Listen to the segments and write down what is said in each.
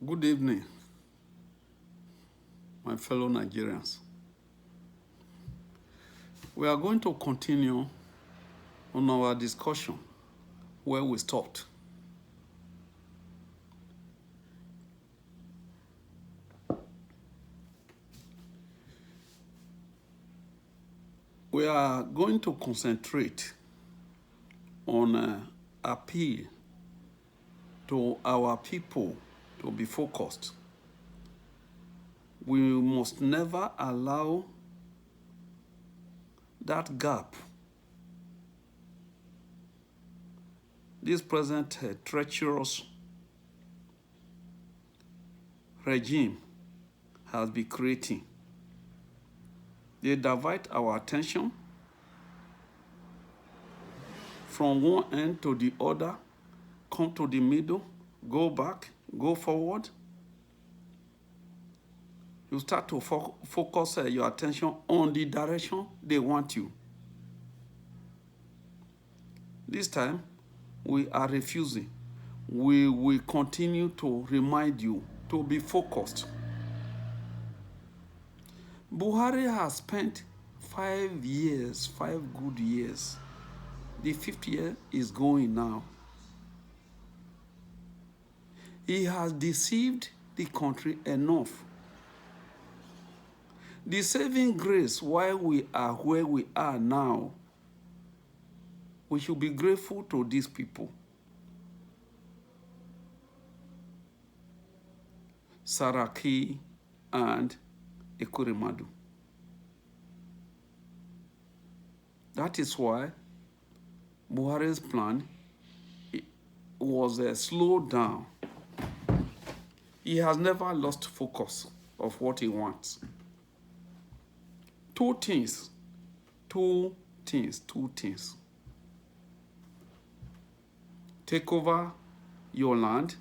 Good evening, my fellow Nigerians. We are going to continue on our discussion where we stopped. We are going to concentrate on appeal to our people to be focused. We must never allow that gap, this present treacherous regime has been creating. They divert our attention from one end to the other, come to the middle, go back, go forward. You start to focus your attention on the direction they want you. This time, we are refusing. We will continue to remind you to be focused. Buhari has spent 5 years, 5 good years. The 5th year is going now. He has deceived the country enough. The saving grace while we are where we are now, we should be grateful to these people. Saraki and Ekweremadu. That is why Buhari's plan was slowed down. He has never lost focus of what he wants. Two things. Take over your land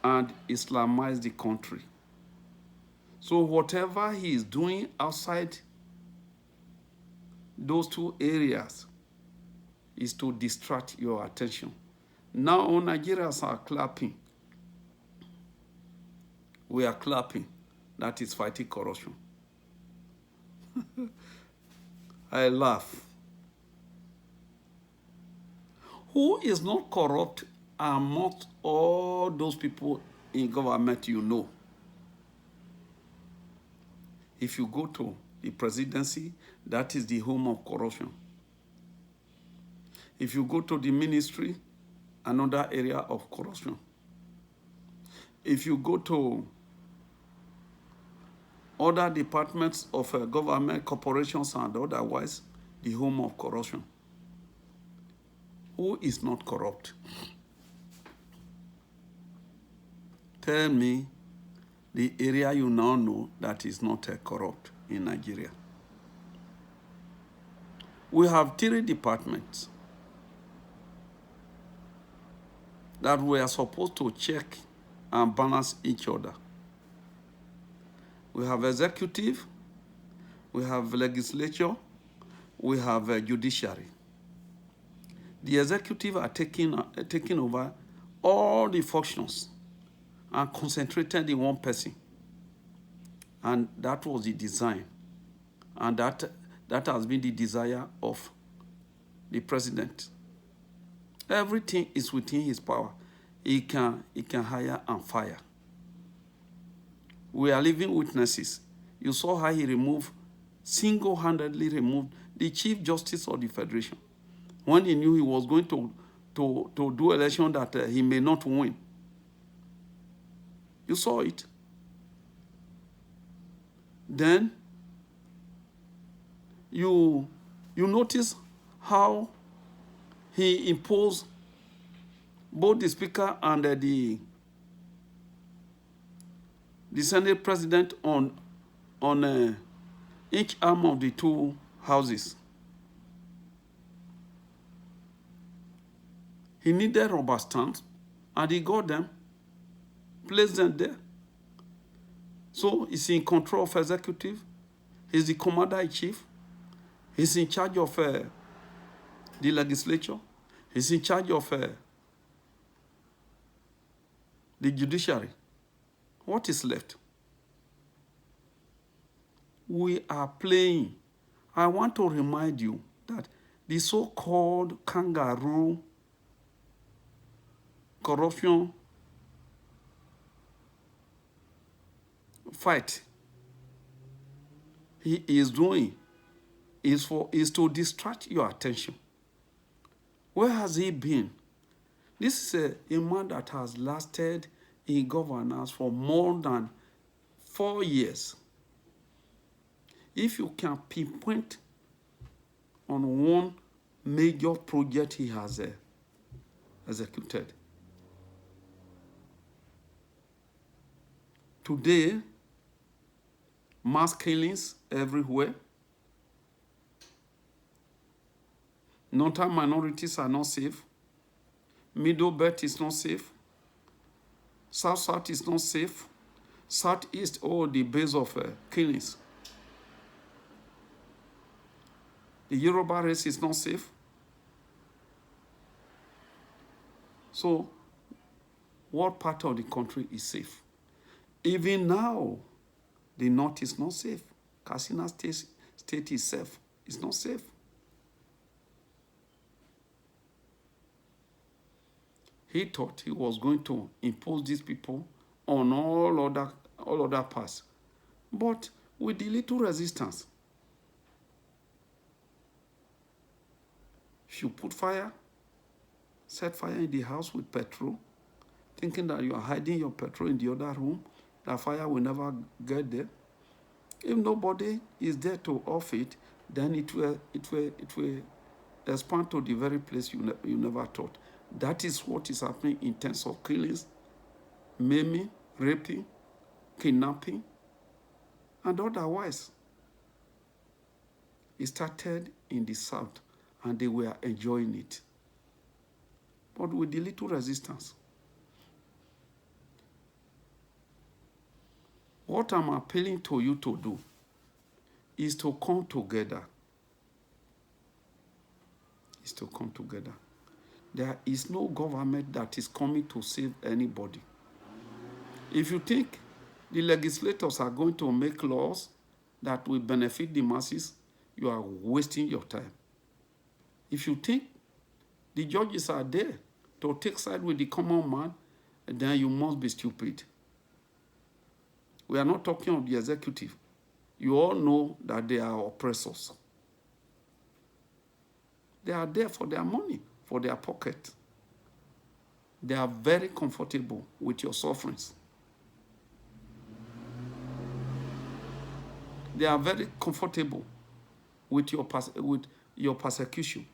and Islamize the country. So whatever he is doing outside those two areas is to distract your attention. Now Nigerians are clapping. We are clapping. That is fighting corruption. I laugh. Who is not corrupt amongst all those people in government you know? If you go to the presidency, that is the home of corruption. If you go to the ministry, another area of corruption. If you go to other departments of government, corporations, and otherwise, the home of corruption. Who is not corrupt? Tell me the area you now know that is not corrupt in Nigeria. We have 3 departments that we are supposed to check and balance each other. We have executive, we have legislature, we have judiciary. The executive are taking over all the functions and concentrated in one person. And that was the design. And that has been the desire of the president. Everything is within his power. He can hire and fire. We are living witnesses. You saw how he single-handedly removed the Chief Justice of the Federation when he knew he was going to do election that he may not win. You saw it. Then you notice how he imposed both the Speaker and the Senate President on each arm of the 2 houses. He needed rubber stamps, and he got them, placed them there. So he's in control of executive. He's the commander-in-chief. He's in charge of the legislature. He's in charge of The judiciary. What is left? We are playing. I want to remind you that the so-called kangaroo corruption fight he is doing is to distract your attention. Where has he been? This is a man that has lasted in governance for more than 4 years. If you can pinpoint on one major project he has executed. Today, mass killings everywhere. Northern minorities are not safe. Middle Belt is not safe. South is not safe. Southeast, the base of killings. The Yoruba race is not safe. So, what part of the country is safe? Even now, the North is not safe. Katsina State is safe. It's not safe. He thought he was going to impose these people on all other parts, but with the little resistance. If you put fire, set fire in the house with petrol, thinking that you are hiding your petrol in the other room, that fire will never get there. If nobody is there to off it, then it will expand to the very place you never thought. That is what is happening in terms of killings, maiming, raping, kidnapping, and otherwise. It started in the South, and they were enjoying it, but with the little resistance. What I'm appealing to you to do is to come together. Is to come together. There is no government that is coming to save anybody. If you think the legislators are going to make laws that will benefit the masses, you are wasting your time. If you think the judges are there to take side with the common man, then you must be stupid. We are not talking of the executive. You all know that they are oppressors. They are there for their money, for their pocket. They are very comfortable with your sufferings. They are very comfortable with your persecution.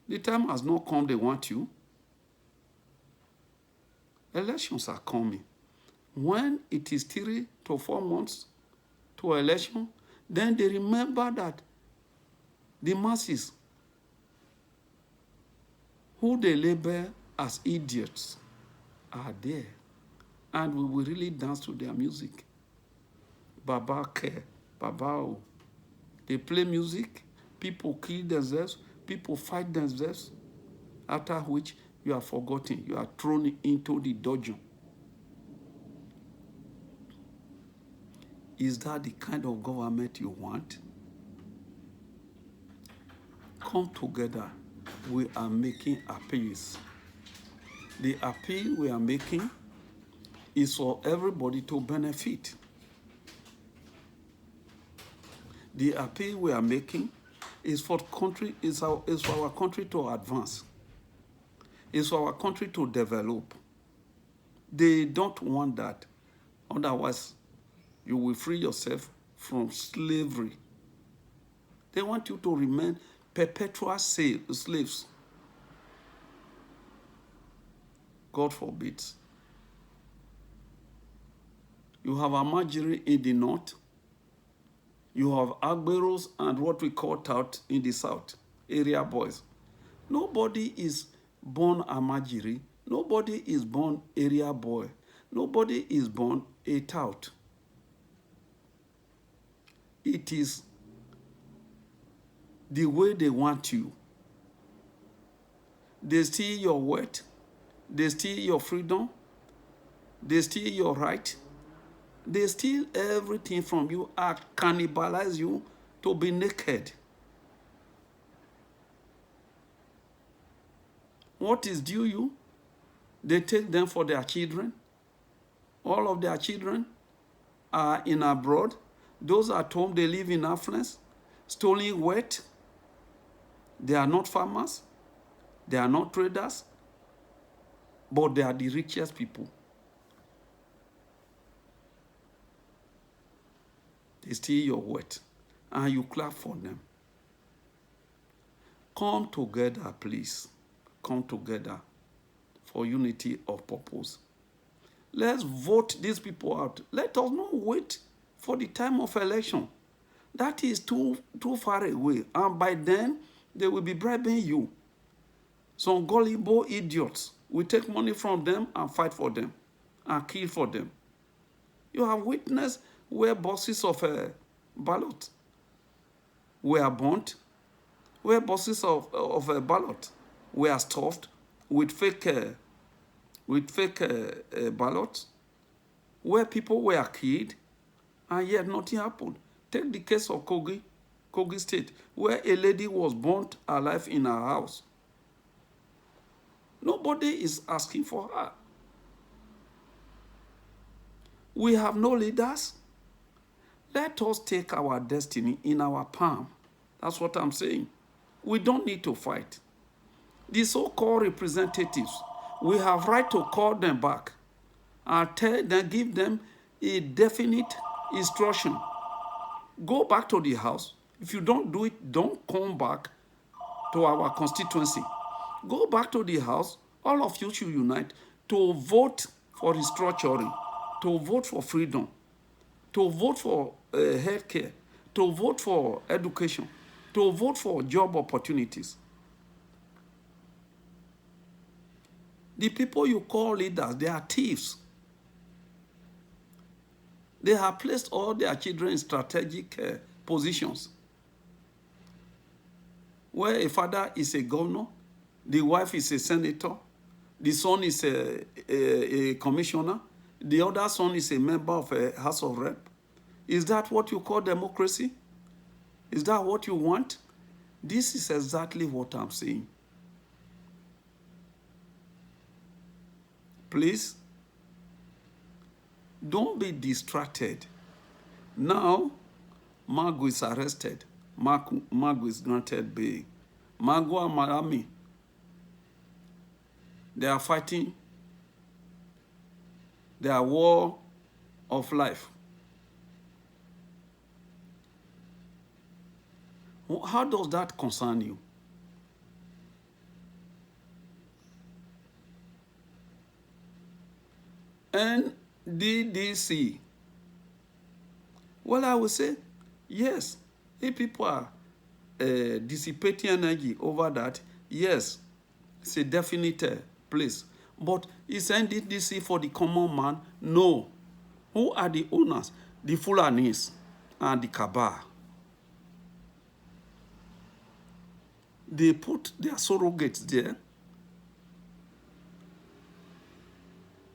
The time has not come they want you. Elections are coming. When it is 3 to 4 months to election, then they remember that the masses who they label as idiots are there, and we will really dance to their music. Baba Care, Babao. They play music, people kill themselves, people fight themselves, after which you are forgotten. You are thrown into the dungeon. Is that the kind of government you want? Come together. We are making appeals. The appeal we are making is for everybody to benefit. The appeal we are making is for our country to advance. It's for our country to develop. They don't want that. Otherwise, you will free yourself from slavery. They want you to remain perpetual slaves. God forbid. You have Amajiri in the north. You have Agberos and what we call tout in the south, area boys. Nobody is born Amajiri. Nobody is born area boy. Nobody is born a tout. It is the way they want you. They steal your wealth. They steal your freedom. They steal your right. They steal everything from you and cannibalize you to be naked. What is due you? They take them for their children. All of their children are in abroad. Those at home, they live in affluence, stolen wealth. They are not farmers. They are not traders. But they are the richest people. They steal your wealth, and you clap for them. Come together, please. Come together for unity of purpose. Let's vote these people out. Let us not wait for the time of election. That is too far away. And by then, they will be bribing you. Some gullible idiots will take money from them and fight for them and kill for them. You have witnessed where boxes of ballot were burnt, where boxes of ballot were stuffed with fake ballots, where people were killed, and yet nothing happened. Take the case of Kogi State, where a lady was burnt alive in her house. Nobody is asking for her. We have no leaders. Let us take our destiny in our palm. That's what I'm saying. We don't need to fight. The so-called representatives, we have right to call them back and tell them, give them a definite instruction. Go back to the house. If you don't do it, don't come back to our constituency. Go back to the house. All of you should unite to vote for restructuring, to vote for freedom, to vote for healthcare, to vote for education, to vote for job opportunities. The people you call leaders, they are thieves. They have placed all their children in strategic positions, where a father is a governor, the wife is a senator, the son is a commissioner, the other son is a member of a House of Rep. Is that what you call democracy? Is that what you want? This is exactly what I'm saying. Please, don't be distracted. Now, Magu is arrested. Magu is granted bail. Magu and Marami, they are fighting their war of life. How does that concern you? NDDC. Well, I would say, yes, if people are dissipating energy over that, yes, it's a definite place. But is NDDC for the common man? No. Who are the owners? The Fulanis and the Kaaba. They put their surrogates there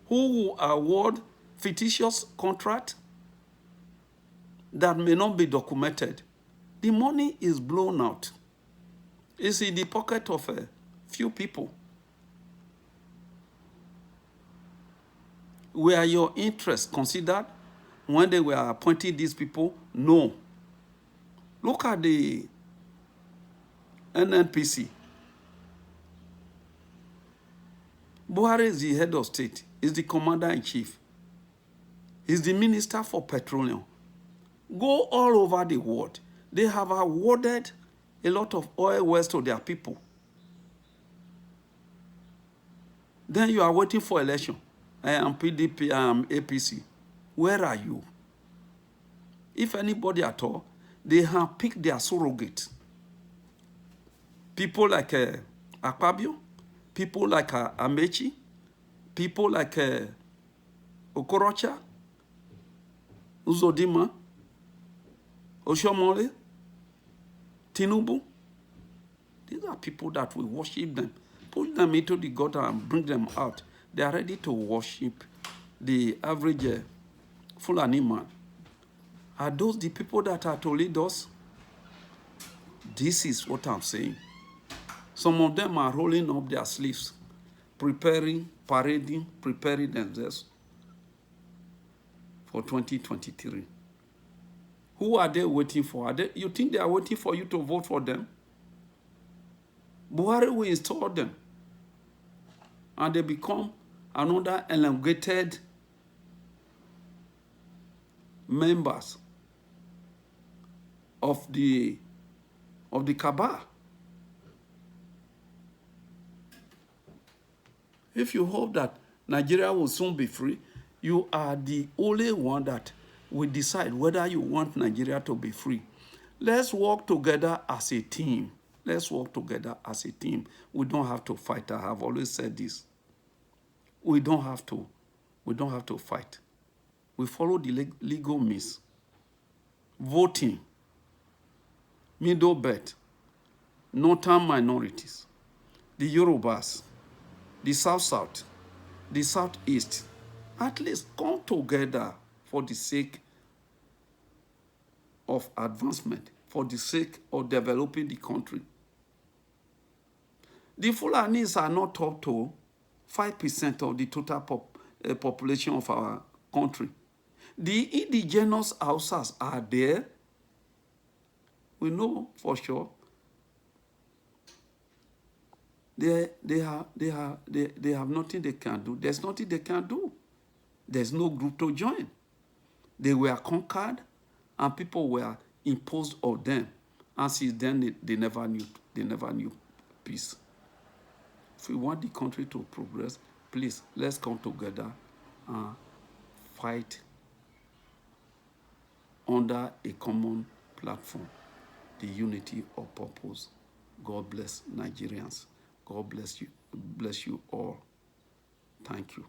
who will award fictitious contract that may not be documented. The money is blown out. It's in the pocket of a few people. Were your interests considered when they were appointing these people? No. Look at the NNPC. Buhari is the head of state, is the commander-in-chief, is the minister for petroleum. Go all over the world. They have awarded a lot of oil wells to their people. Then you are waiting for election. I am PDP, I am APC. Where are you? If anybody at all, they have picked their surrogate. People like Akpabio, people like Amechi, people like Okorocha, Uzodima, Oshomole, Tinubu. These are people that we worship them. push them into the gutter and bring them out. They are ready to worship the average Fulani man. Are those the people that are to lead us? This is what I'm saying. Some of them are rolling up their sleeves, preparing, parading, preparing themselves for 2023. Who are they waiting for? You think they are waiting for you to vote for them? Buhari will install them. And they become another elongated members of the cabal. If you hope that Nigeria will soon be free, you are the only one that will decide whether you want Nigeria to be free. Let's work together as a team. Let's work together as a team. We don't have to fight. I have always said this. We don't have to fight. We follow the legal means. Voting, middle belt, northern minorities, the Yorubas, the South-South, the Southeast, at least come together for the sake of advancement, for the sake of developing the country. The Fulanis are not up to 5% of the total population of our country. The indigenous Hausas are there. We know for sure. They have nothing they can do. There's nothing they can do. There's no group to join. They were conquered, and people were imposed on them. And since then, they never knew peace. If we want the country to progress, please, let's come together and fight under a common platform, the unity of purpose. God bless Nigerians. God bless you all. Thank you.